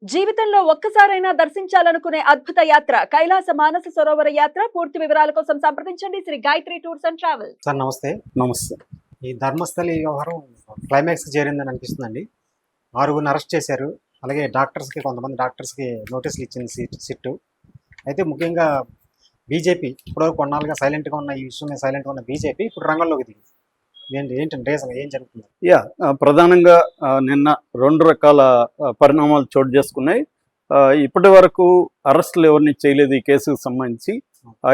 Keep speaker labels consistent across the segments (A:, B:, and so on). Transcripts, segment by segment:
A: జీవితంలో ఒక్కసారైనా దర్శించాలనుకునే అద్భుత యాత్ర కైలాస మానస సరోవర యాత్ర. పూర్తి వివరాల కోసం సంప్రదించండి Shri Gayatri tours and travels.
B: Sir నమస్తే.
C: నమస్తే.
B: ఈ ధర్మస్థలి వ్యవహారం క్లైమాక్స్కి చేరిందని అనిపిస్తుందండి. 6గురిని అరెస్ట్ చేశారు. అలాగే కొంతమంది డాక్టర్స్కి నోటీసులు ఇచ్చింది సిట్టు. అయితే ముఖ్యంగా బీజేపీ ఇప్పటివరకు కొన్నాళ్ళుగా సైలెంట్గా ఉన్న ఈ విషయం మీద సైలెంట్గా ఉన్న బీజేపీ ఇప్పుడు రంగంలోకి దిగింది. ఏంటంటే రీజన్ ఏం జరుగుతుంది?
C: ప్రధానంగా నిన్న 2 రకాల పరిణామాలు చోటు చేసుకున్నాయి. ఇప్పటి వరకు అరెస్టులు ఎవరిని చేయలేదు ఈ కేసుకు సంబంధించి.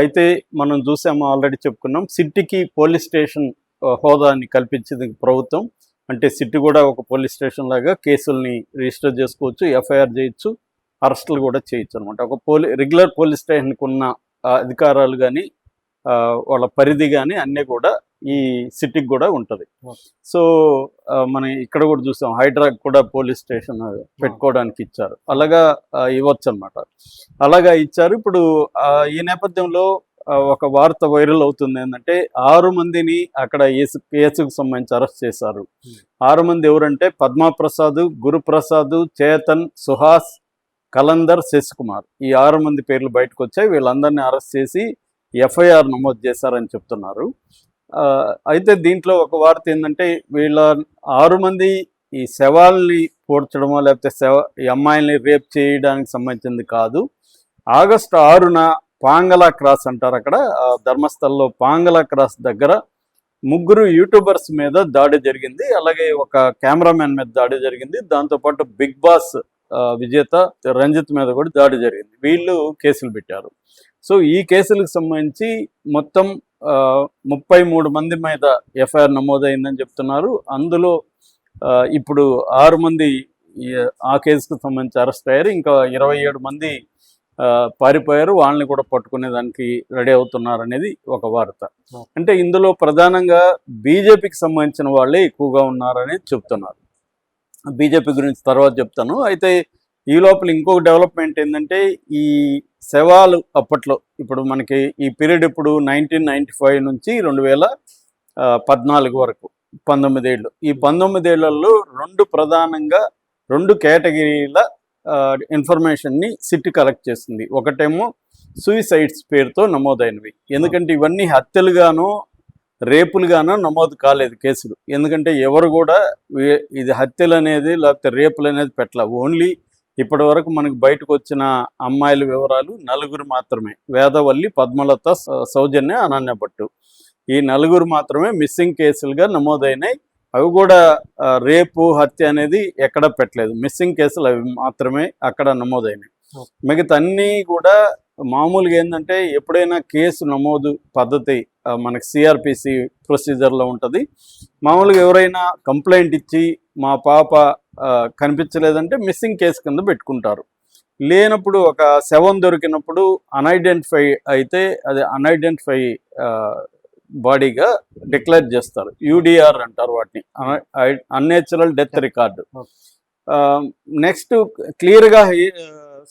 C: అయితే మనం చూసాము, ఆల్రెడీ చెప్పుకున్నాం, సిటీకి పోలీస్ స్టేషన్ హోదాని కల్పించింది ప్రభుత్వం. అంటే సిటీ కూడా ఒక పోలీస్ స్టేషన్ లాగా కేసుల్ని రిజిస్టర్ చేసుకోవచ్చు, ఎఫ్ఐఆర్ చేయొచ్చు, అరెస్టులు కూడా చేయొచ్చు అనమాట. ఒక రెగ్యులర్ పోలీస్ స్టేషన్కి ఉన్న అధికారాలు కానీ వాళ్ళ పరిధి కానీ అన్నీ కూడా ఈ సిటీకి కూడా ఉంటుంది. సో మనం ఇక్కడ కూడా చూసాం, హైడ్రాకి కూడా పోలీస్ స్టేషన్ పెట్టుకోవడానికి ఇచ్చారు. అలాగా ఇవ్వచ్చు అనమాట. అలాగా ఇచ్చారు. ఇప్పుడు ఈ నేపథ్యంలో ఒక వార్త వైరల్ అవుతుంది ఏంటంటే 6 మందిని అక్కడ కేసుకు సంబంధించి అరెస్ట్ చేశారు. 6 మంది ఎవరంటే పద్మాప్రసాద్, గురుప్రసాద్, చేతన్, సుహాస్, కలందర్, శశికుమార్. ఈ 6 మంది పేర్లు బయటకు వచ్చాయి. వీళ్ళందరినీ అరెస్ట్ చేసి ఎఫ్ఐఆర్ నమోదు చేశారని చెప్తున్నారు. అయితే దీంట్లో ఒక వార్త ఏంటంటే, వీళ్ళ 6 మంది ఈ శవాల్ని పూడ్చడమో లేకపోతే ఈ అమ్మాయిల్ని రేప్ చేయడానికి సంబంధించింది కాదు. ఆగస్టు 6న పాంగలా క్రాస్ అంటారు, అక్కడ ధర్మస్థల్లో పాంగలా క్రాస్ దగ్గర 3 యూట్యూబర్స్ మీద దాడి జరిగింది. అలాగే ఒక కెమెరామెన్ మీద దాడి జరిగింది. దాంతోపాటు బిగ్ బాస్ విజేత రంజిత్ మీద కూడా దాడి జరిగింది. వీళ్ళు కేసులు పెట్టారు. సో ఈ కేసులకు సంబంధించి మొత్తం 33 మంది మీద ఎఫ్ఐఆర్ నమోదైందని చెప్తున్నారు. అందులో ఇప్పుడు 6 మంది ఆ కేసుకు సంబంధించి అరెస్ట్ అయ్యారు. ఇంకా 27 మంది పారిపోయారు. వాళ్ళని కూడా పట్టుకునే దానికి రెడీ అవుతున్నారు అనేది ఒక వార్త. అంటే ఇందులో ప్రధానంగా బీజేపీకి సంబంధించిన వాళ్ళే ఎక్కువగా ఉన్నారని చెప్తున్నారు. బీజేపీ గురించి తర్వాత చెప్తాను. అయితే ఈ లోపల ఇంకొక డెవలప్మెంట్ ఏంటంటే, ఈ శవాలు అప్పట్లో ఇప్పుడు మనకి ఈ పీరియడ్ ఇప్పుడు 1995 నుంచి 2014 వరకు 19 ఏళ్ళు. ఈ 19 ఏళ్లలో ప్రధానంగా 2 కేటగిరీల ఇన్ఫర్మేషన్ని సిట్ కలెక్ట్ చేస్తుంది. ఒకటేమో సూయిసైడ్స్ పేరుతో నమోదైనవి. ఎందుకంటే ఇవన్నీ హత్యలుగానో రేపులుగానో నమోదు కాలేదు కేసులు. ఎందుకంటే ఎవరు కూడా ఇది హత్యలు అనేది లేకపోతే రేపులు అనేది పెట్టలే. ఓన్లీ ఇప్పటి వరకు మనకు బయటకు వచ్చిన అమ్మాయిల వివరాలు 4 మాత్రమే. వేదవల్లి, పద్మలత, సౌజన్య, అనన్య భట్టు. ఈ 4 మాత్రమే మిస్సింగ్ కేసులుగా నమోదైనాయి. అవి కూడా రేపు, హత్య అనేది ఎక్కడ పెట్టలేదు. మిస్సింగ్ కేసులు అవి మాత్రమే అక్కడ నమోదైనాయి. మిగతా అన్నీ కూడా మామూలుగా ఏంటంటే, ఎప్పుడైనా కేసు నమోదు పద్ధతి మనకి సిఆర్పిసి ప్రొసీజర్లో ఉంటుంది. మామూలుగా ఎవరైనా కంప్లైంట్ ఇచ్చి మా పాప కనిపించలేదంటే మిస్సింగ్ కేసు కింద పెట్టుకుంటారు. లేనప్పుడు ఒక శవం దొరికినప్పుడు అన్ఐడెంటిఫై అయితే అది అన్ఐడెంటిఫై బాడీగా డిక్లేర్ చేస్తారు. యూడిఆర్ అంటారు వాటిని, అన్నేచురల్ డెత్ రికార్డు. నెక్స్ట్ క్లియర్గా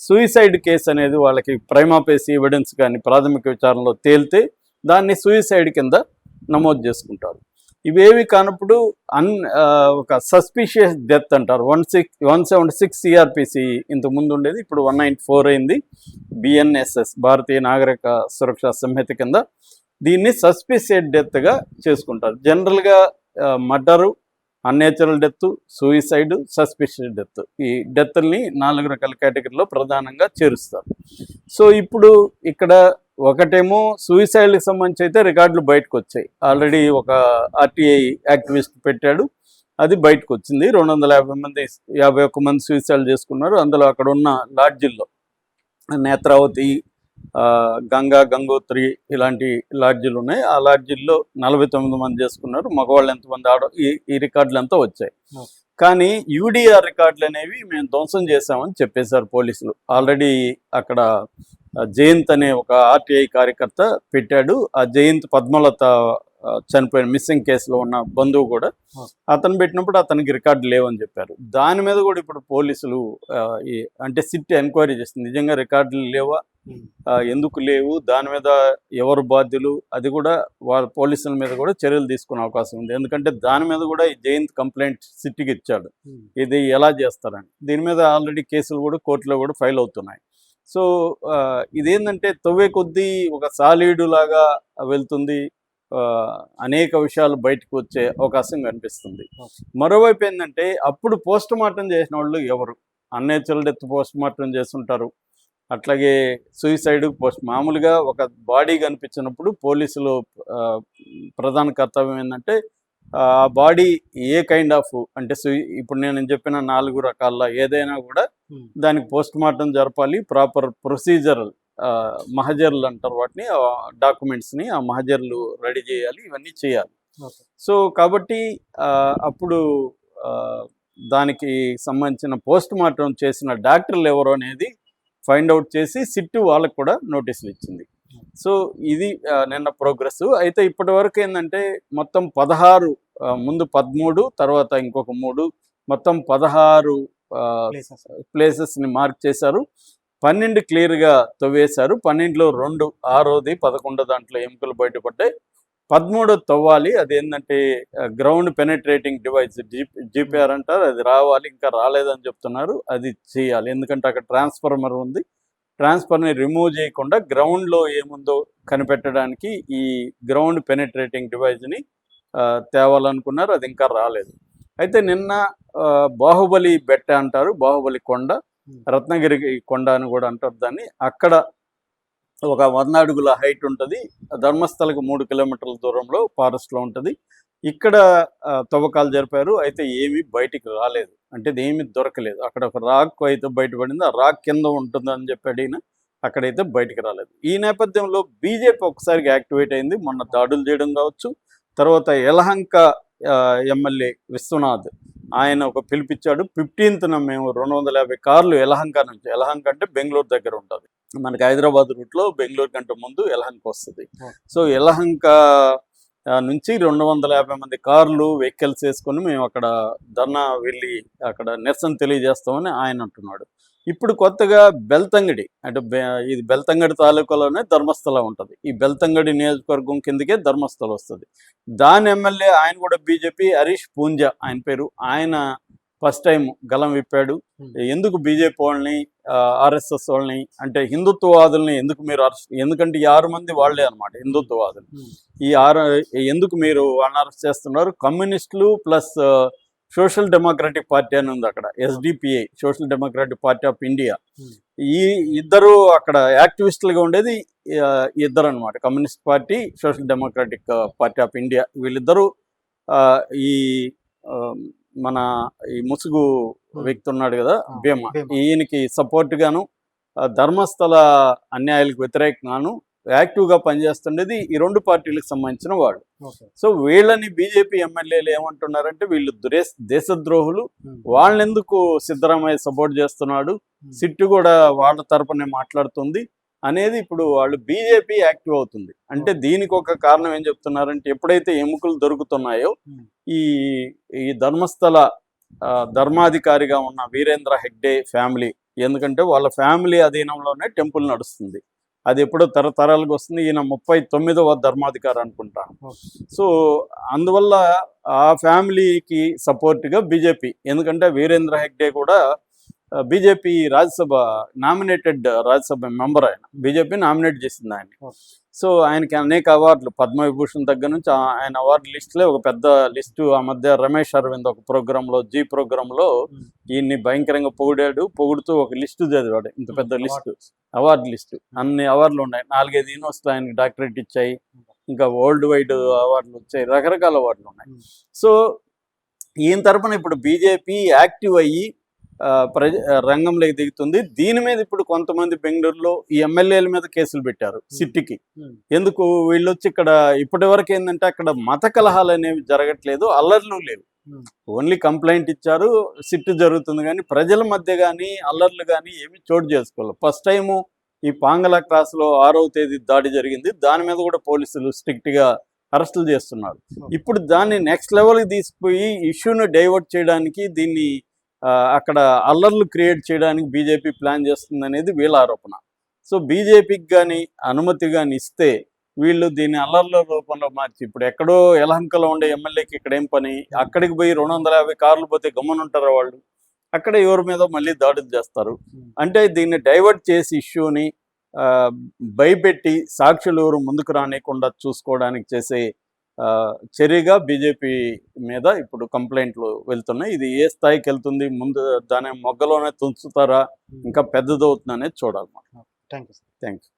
C: సూయిసైడ్ కేసు అనేది వాళ్ళకి ప్రైమాపేసి ఎవిడెన్స్ కానీ ప్రాథమిక విచారణలో తేలితే దాన్ని సూయిసైడ్ కింద నమోదు చేసుకుంటారు. ఇవేవి కానప్పుడు ఒక సస్పిషియస్ డెత్ అంటారు. 176 సిఆర్పిసి ఇంతకుముందు ఉండేది, ఇప్పుడు 194 అయింది. బిఎన్ఎస్ఎస్, భారతీయ నాగరిక సురక్షా సంహిత కింద దీన్ని సస్పిషియస్ డెత్గా చేసుకుంటారు. జనరల్గా murder, unnatural death, suicide, suspicious death, ఈ డెత్ని 4 రకాల కేటగిరీలో ప్రధానంగా చేరుస్తారు. సో ఇప్పుడు ఇక్కడ ఒకటేమో సూయిసైడ్కి సంబంధించి అయితే రికార్డులు బయటకు వచ్చాయి. ఆల్రెడీ ఒక ఆర్టీఐ యాక్టివిస్ట్ పెట్టాడు, అది బయటకు వచ్చింది. 251 మంది సూయిసైడ్ చేసుకున్నారు. అందులో అక్కడ ఉన్న లాడ్జిల్లో నేత్రావతి, గంగోత్రి ఇలాంటి లాడ్జీలు ఉన్నాయి. ఆ లాడ్జీల్లో 49 మంది చేసుకున్నారు. మగవాళ్ళు ఎంతమంది ఈ రికార్డులు అంతా వచ్చాయి. కానీ యూడిఆర్ రికార్డులు అనేవి మేము ధ్వంసం చేశామని చెప్పేశారు పోలీసులు. ఆల్రెడీ అక్కడ జయంత్ అనే ఒక ఆర్టీఐ కార్యకర్త పెట్టాడు. ఆ జయంత్, పద్మలత చనిపోయిన మిస్సింగ్ కేసులో ఉన్న బంధువు కూడా అతను పెట్టినప్పుడు అతనికి రికార్డు లేవని చెప్పారు. దాని మీద కూడా ఇప్పుడు పోలీసులు అంటే సిట్ ఎంక్వైరీ చేస్తుంది, నిజంగా రికార్డులు లేవా, ఎందుకు లేవు, దాని మీద ఎవరు బాధ్యులు, అది కూడా వాళ్ళ పోలీసుల మీద కూడా చర్యలు తీసుకునే అవకాశం ఉంది. ఎందుకంటే దాని మీద కూడా ఈ జయంత్ కంప్లైంట్ సిట్కి ఇచ్చాడు, ఇది ఎలా చేస్తారని. దీని మీద ఆల్రెడీ కేసులు కూడా కోర్టులో కూడా ఫైల్ అవుతున్నాయి. సో ఇదేంటంటే తవ్వే కొద్దీ ఒక సాలీడు లాగా వెళ్తుంది, అనేక విషయాలు బయటకు వచ్చే అవకాశం కనిపిస్తుంది. మరోవైపు ఏంటంటే అప్పుడు పోస్ట్ మార్టం చేసిన వాళ్ళు ఎవరు, అన్నేచురల్ డెత్ పోస్ట్ మార్టం చేస్తుంటారు, అట్లాగే సూసైడ్ పోస్ట్. మామూలుగా ఒక బాడీ కనిపించినప్పుడు పోలీసులు ప్రధాన కర్తవ్యం ఏంటంటే ఆ బాడీ ఏ కైండ్ ఆఫ్ అంటే ఇప్పుడు నేను చెప్పిన 4 రకాల ఏదైనా కూడా దానికి పోస్ట్ మార్టం జరపాలి, ప్రాపర్ ప్రొసీజరల్ మహజర్లు అంటారు వాటిని, డాక్యుమెంట్స్ని ఆ మహజర్లు రెడీ చేయాలి, ఇవన్నీ చేయాలి. సో కాబట్టి అప్పుడు దానికి సంబంధించిన పోస్ట్ మార్టం చేసిన డాక్టర్లు ఎవరు అనేది ఫైండ్ అవుట్ చేసి సిట్టు వాళ్ళకు కూడా నోటీసులు ఇచ్చింది. సో ఇది నిన్న ప్రోగ్రెస్. అయితే ఇప్పటి వరకు ఏంటంటే మొత్తం 16, ముందు 13, తర్వాత ఇంకొక 3, మొత్తం 16 ప్లేసెస్ని మార్క్ చేశారు. 12 క్లియర్గా తవ్వేశారు. 12లో 2 6వది 11 దాంట్లో ఎముకలు బయటపడ్డాయి. 13 తవ్వాలి, అదేంటంటే గ్రౌండ్ పెనట్రేటింగ్ డివైస్ జీపీఆర్ అంటారు, అది రావాలి, ఇంకా రాలేదని చెప్తున్నారు, అది చేయాలి. ఎందుకంటే అక్కడ ట్రాన్స్ఫార్మర్ ఉంది, ట్రాన్స్ఫర్ని రిమూవ్ చేయకుండా గ్రౌండ్లో ఏముందో కనిపెట్టడానికి ఈ గ్రౌండ్ పెనట్రేటింగ్ డివైజ్ని తేవాలనుకున్నారు, అది ఇంకా రాలేదు. అయితే నిన్న బాహుబలి బెట్ట అంటారు, బాహుబలి కొండ, రత్నగిరి కొండ అని కూడా అంటారు దాన్ని, అక్కడ ఒక 100 అడుగుల హైట్ ఉంటుంది, ధర్మస్థలకు 3 కిలోమీటర్ల దూరంలో ఫారెస్ట్లో ఉంటుంది. ఇక్కడ తవ్వకాలు జరిపారు. అయితే ఏమీ బయటికి రాలేదు, అంటే ఏమీ దొరకలేదు. అక్కడ ఒక రాక్ అయితే బయటపడింది, ఆ రాక్ కింద ఉంటుందని చెప్పాడు ఈయన, అక్కడైతే బయటికి రాలేదు. ఈ నేపథ్యంలో బీజేపీ ఒకసారిగా యాక్టివేట్ అయింది, మొన్న దాడులు చేయడం కావచ్చు, తర్వాత యలహంక ఎమ్మెల్యే విశ్వనాథ్ ఆయన ఒక పిలిపించాడు, 15th మేము 250 కార్లు యలహంక నుంచి, యలహంక అంటే బెంగళూరు దగ్గర ఉంటుంది, మనకి హైదరాబాద్ రూట్లో బెంగళూరు కంటే ముందు యలహంక వస్తుంది. సో యలహంక నుంచి 250 మంది కార్లు వెహికల్స్ వేసుకొని మేము అక్కడ ధర్నా వెళ్ళి అక్కడ నిరసన తెలియజేస్తామని ఆయన అంటున్నాడు. ఇప్పుడు కొత్తగా బెల్తంగడి, అంటే ఇది బెల్తంగడి తాలూకాలోనే ధర్మస్థల ఉంటుంది, ఈ బెల్తంగడి నియోజకవర్గం కిందకే ధర్మస్థల వస్తుంది. దాని ఎమ్మెల్యే ఆయన కూడా బీజేపీ, హరీష్ పూంజా ఆయన పేరు, ఆయన ఫస్ట్ టైం గలం విప్పాడు. ఎందుకు బీజేపీ వాళ్ళని, ఆర్ఎస్ఎస్ వాళ్ళని, అంటే హిందుత్వవాదుల్ని ఎందుకు మీరు ఎందుకంటే ఈ 6 మంది వాళ్లే అనమాట హిందుత్వవాదులు, ఈ 6 ఎందుకు మీరు వాళ్ళని అరెస్ట్ చేస్తున్నారు? కమ్యూనిస్టులు ప్లస్ సోషల్ డెమోక్రటిక్ పార్టీ అని ఉంది అక్కడ, SDPI, social democratic party of India, ఈ ఇద్దరు అక్కడ యాక్టివిస్టులుగా ఉండేది ఇద్దరు అనమాట, communist party, social democratic party of India. వీళ్ళిద్దరూ ఈ మన ఈ ముసుగు వ్యక్తి ఉన్నాడు కదా భీమ, ఈయనకి సపోర్ట్ గాను ధర్మస్థల అన్యాయాలకు వ్యతిరేకంగాను యాక్టివ్గా పనిచేస్తుండేది ఈ 2 పార్టీలకు సంబంధించిన వాళ్ళు. సో వీళ్ళని బీజేపీ ఎమ్మెల్యేలు ఏమంటున్నారంటే వీళ్ళు దేశద్రోహులు, వాళ్ళని ఎందుకు సిద్ధరామయ్య సపోర్ట్ చేస్తున్నాడు, సిట్టు కూడా వాళ్ళ తరపునే మాట్లాడుతుంది అనేది ఇప్పుడు వాళ్ళు బీజేపీ యాక్టివ్ అవుతుంది. అంటే దీనికి ఒక కారణం ఏం చెప్తున్నారంటే ఎప్పుడైతే ఎముకలు దొరుకుతున్నాయో ఈ ధర్మస్థల ధర్మాధికారిగా ఉన్న వీరేంద్ర హెగ్డే ఫ్యామిలీ, ఎందుకంటే వాళ్ళ ఫ్యామిలీ అధీనంలోనే టెంపుల్ నడుస్తుంది, అది ఎప్పుడో తరతరాలకు వస్తుంది, ఈయన 39వ ధర్మాధికారి అనుకుంటాను. సో అందువల్ల ఆ ఫ్యామిలీకి సపోర్ట్గా బీజేపీ, ఎందుకంటే వీరేంద్ర హెగ్డే కూడా BJP Rajya Sabha nominated Rajya Sabha member, ఆయన బీజేపీ నామినేట్ చేసింది ఆయన. సో ఆయనకి అనేక అవార్డులు, పద్మవిభూషణ్ దగ్గర నుంచి ఆయన అవార్డు లిస్టులే ఒక పెద్ద లిస్టు. ఆ మధ్య రమేష్ అరవింద్ ఒక ప్రోగ్రాంలో, జీ ప్రోగ్రాంలో ఈయన్ని భయంకరంగా పొగుడుతూ ఒక లిస్టు చదివాడు, ఇంత పెద్ద లిస్టు, అవార్డు లిస్టు, అన్ని అవార్డులు ఉన్నాయి, 4-5 యూనివర్సిటీలు ఆయనకి డాక్టరేట్ ఇచ్చాయి, ఇంకా వరల్డ్ వైడ్ అవార్డులు వచ్చాయి, రకరకాల అవార్డులు ఉన్నాయి. సో ఈయన తరపున ఇప్పుడు బీజేపీ యాక్టివ్ అయ్యి రంగంలోకి దిగుతుంది. దీని మీద ఇప్పుడు కొంతమంది బెంగళూరులో ఈ ఎమ్మెల్యేల మీద కేసులు పెట్టారు సిట్టికి. ఎందుకు వీళ్ళు వచ్చి ఇక్కడ ఇప్పటి వరకు ఏంటంటే అక్కడ మత కలహాలు అనేవి జరగట్లేదు, అల్లర్లు లేవు, ఓన్లీ కంప్లైంట్ ఇచ్చారు, సిట్టు జరుగుతుంది, కానీ ప్రజల మధ్య కానీ అల్లర్లు కానీ ఏమి చోటు చేసుకోవాలి. ఫస్ట్ టైము ఈ పాంగల క్రాస్లో 6వ తేదీ దాడి జరిగింది, దాని మీద కూడా పోలీసులు స్ట్రిక్ట్గా అరెస్టులు చేస్తున్నారు. ఇప్పుడు దాన్ని నెక్స్ట్ లెవెల్కి తీసుకుపోయి ఇష్యూని డైవర్ట్ చేయడానికి, దీన్ని అక్కడ అల్లర్లు క్రియేట్ చేయడానికి బీజేపీ ప్లాన్ చేస్తుంది అనేది వీళ్ళ ఆరోపణ. సో బీజేపీకి కానీ అనుమతి కానీ ఇస్తే వీళ్ళు దీన్ని అల్లర్ల రూపంలో మార్చి, ఇప్పుడు ఎక్కడో యలహంకలో ఉండే ఎమ్మెల్యేకి ఇక్కడ ఏం పని, అక్కడికి పోయి 250 కార్లు పోతే గమ్మునుంటారా వాళ్ళు? అక్కడ ఎవరి మీద మళ్ళీ దాడులు చేస్తారు. అంటే దీన్ని డైవర్ట్ చేసి ఇష్యూని భయపెట్టి సాక్షులు ఎవరు ముందుకు రానియకుండా చూసుకోవడానికి చేసే చర్యగా బీజేపీ మీద ఇప్పుడు కంప్లైంట్లు వెళ్తున్నాయి. ఇది ఏ స్థాయికి వెళ్తుంది, ముందు దాని మొగ్గలోనే తుంచుతారా, ఇంకా పెద్దదవుతుందనేది చూడాలి.
B: Thank you.
C: Thank you.